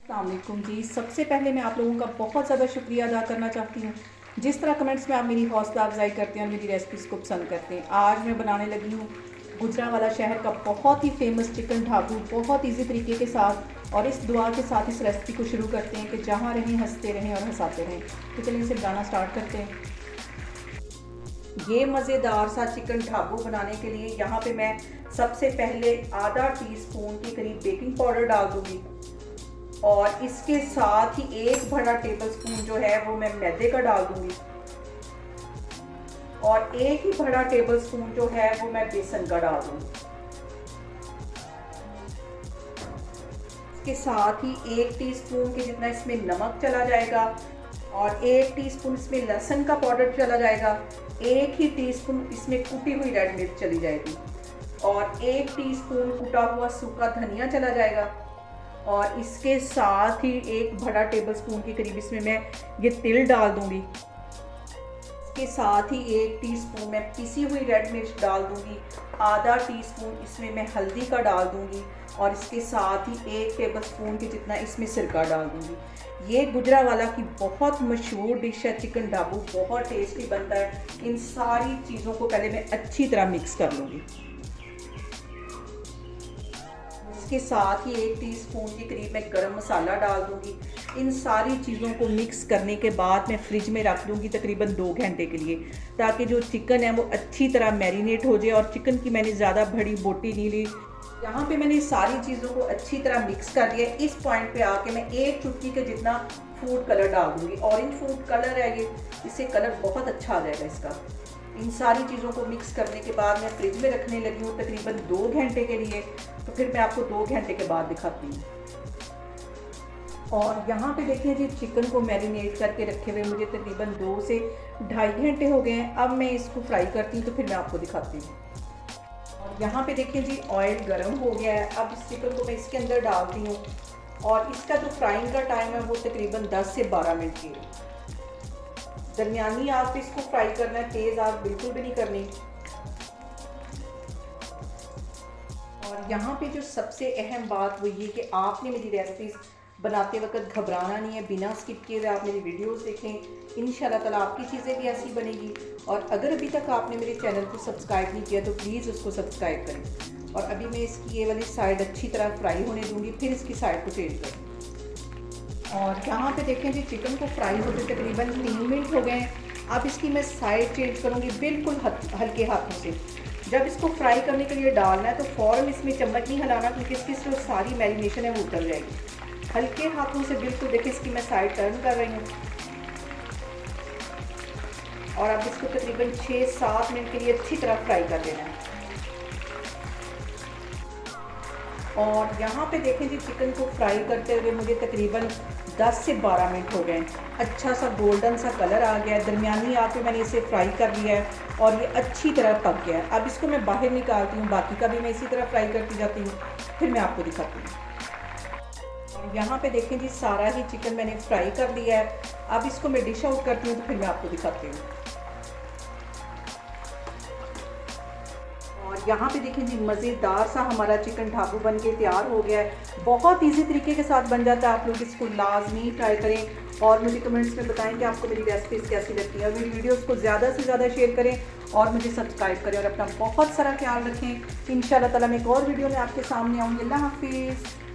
अस्सलामुअलैकुम जी। सबसे पहले मैं आप लोगों का बहुत ज़्यादा शुक्रिया अदा करना चाहती हूँ जिस तरह कमेंट्स में आप मेरी हौसला अफजाई करते हैं और मेरी रेसिपीज़ को पसंद करते हैं। आज मैं बनाने लगी हूँ गुजरांवाला शहर का बहुत ही फेमस चिकन ढाबू, बहुत इजी तरीके के साथ। और इस दुआ के साथ इस रेसिपी को शुरू करते हैं कि जहाँ रहें हंसते रहें और हंसाते रहें। तो चलिए इसे बनाना स्टार्ट करते हैं। ये मज़ेदार सा चिकन ढाबू बनाने के लिए यहाँ पे मैं सबसे पहले आधा टीस्पून के करीब बेकिंग पाउडर डाल दूँगी और इसके साथ ही एक बड़ा टेबल स्पून जो है वो मैं मैदे का डाल दूंगी और एक ही बड़ा टेबल स्पून जो है वो मैं बेसन का डाल दूंगी। इसके साथ ही 1 टीस्पून के जितना इसमें नमक चला जाएगा और 1 टीस्पून इसमें लहसुन का पाउडर चला जाएगा, 1 ही टीस्पून इसमें कुटी हुई रेड मिर्च चली जाएगी और 1 टीस्पून कुटा हुआ सूखा धनिया चला जाएगा। और इसके साथ ही एक बड़ा टेबल स्पून के करीब इसमें मैं ये तिल डाल दूंगी। इसके साथ ही 1 टीस्पून मैं पिसी हुई रेड मिर्च डाल दूंगी, आधा टीस्पून इसमें मैं हल्दी का डाल दूंगी और इसके साथ ही 1 टेबल स्पून के जितना इसमें सिरका डाल दूंगी। ये गुजरांवाला की बहुत मशहूर डिश है चिकन ढाबू, बहुत टेस्टी बनता है। इन सारी चीज़ों को पहले मैं अच्छी तरह मिक्स कर लूँगी। इसके साथ ही 1 टीस्पून के करीब मैं गरम मसाला डाल दूंगी। इन सारी चीज़ों को मिक्स करने के बाद मैं फ्रिज में रख दूंगी तकरीबन 2 घंटे के लिए, ताकि जो चिकन है वो अच्छी तरह मैरिनेट हो जाए। और चिकन की मैंने ज़्यादा बड़ी बोटी नहीं ली। यहाँ पे मैंने सारी चीज़ों को अच्छी तरह मिक्स कर दिया। इस पॉइंट पे आके मैं 1 चुटकी के जितना फूड कलर डाल दूंगी। ऑरेंज फूड कलर है ये, इससे कलर बहुत अच्छा आ जाएगा इसका। इन सारी चीज़ों को मिक्स करने के बाद मैं फ्रिज में रखने लगी हूँ तकरीबन 2 घंटे के लिए। तो फिर मैं आपको 2 घंटे के बाद दिखाती हूँ। और यहाँ पे देखिए जी, चिकन को मैरिनेट करके रखे हुए मुझे तकरीबन 2 से ढाई घंटे हो गए हैं। अब मैं इसको फ्राई करती हूँ तो फिर मैं आपको दिखाती हूँ। और यहाँ पे देखिए जी, ऑयल गर्म हो गया है। अब इस चिकन को मैं इसके अंदर डालती हूँ और इसका जो फ्राइंग का टाइम है वो तकरीबन 10 से 12 मिनट की है। दरमियानी आग पे इसको फ्राई करना है, तेज़ आग बिल्कुल भी नहीं करनी। और यहाँ पे जो सबसे अहम बात वो ये कि आपने मेरी रेसिपीज़ बनाते वक्त घबराना नहीं है। बिना स्किप किए हुए आप मेरी वीडियोस देखें, इंशाल्लाह ताला आपकी चीज़ें भी ऐसी बनेगी। और अगर अभी तक आपने मेरे चैनल को सब्सक्राइब नहीं किया तो प्लीज़ उसको सब्सक्राइब करें। और अभी मैं इसकी ये वाली साइड अच्छी तरह फ्राई होने दूँगी, फिर इसकी साइड को चेंज करूँगी। और यहाँ पे देखें जी, चिकन को फ्राई होते तकरीबन 3 मिनट हो गए हैं। अब इसकी मैं साइड चेंज करूँगी बिल्कुल हल्के हाथों से। जब इसको फ्राई करने के लिए डालना है तो फ़ौरन इसमें चम्मच नहीं हिलाना, क्योंकि इसकी जो सारी मैरिनेशन है वो उतर जाएगी। हल्के हाथों से बिल्कुल देखिए, इसकी मैं साइड टर्न कर रही हूँ। और अब इसको तकरीबन 6-7 मिनट के लिए अच्छी तरह फ्राई कर लेना है। और यहाँ पे देखें जी, चिकन को फ्राई करते हुए मुझे तकरीबन 10 से 12 मिनट हो गए। अच्छा सा गोल्डन सा कलर आ गया है। दरमियानी आग पे मैंने इसे फ्राई कर लिया है और ये अच्छी तरह पक गया है। अब इसको मैं बाहर निकालती हूँ, बाकी का भी मैं इसी तरह फ्राई करती जाती हूँ, फिर मैं आपको दिखाती हूँ। और यहाँ पे देखें जी, सारा ही चिकन मैंने फ्राई कर लिया है। अब इसको मैं डिश आउट करती हूँ तो फिर मैं आपको दिखाती हूँ। और यहाँ पे देखें जी, मज़ेदार सा हमारा चिकन ढाबू बन के तैयार हो गया है। बहुत इजी तरीके के साथ बन जाता है। आप लोग इसको लाजमी ट्राई करें और मुझे कमेंट्स में बताएं कि आपको मेरी रेसिपीज़ कैसी लगती है। और मेरी वीडियोस को ज़्यादा से ज़्यादा शेयर करें और मुझे सब्सक्राइब करें और अपना बहुत सारा ख्याल रखें। इंशाल्लाह ताला मैं एक और वीडियो में आपके सामने आऊँगी। अल्लाह हाफिज़।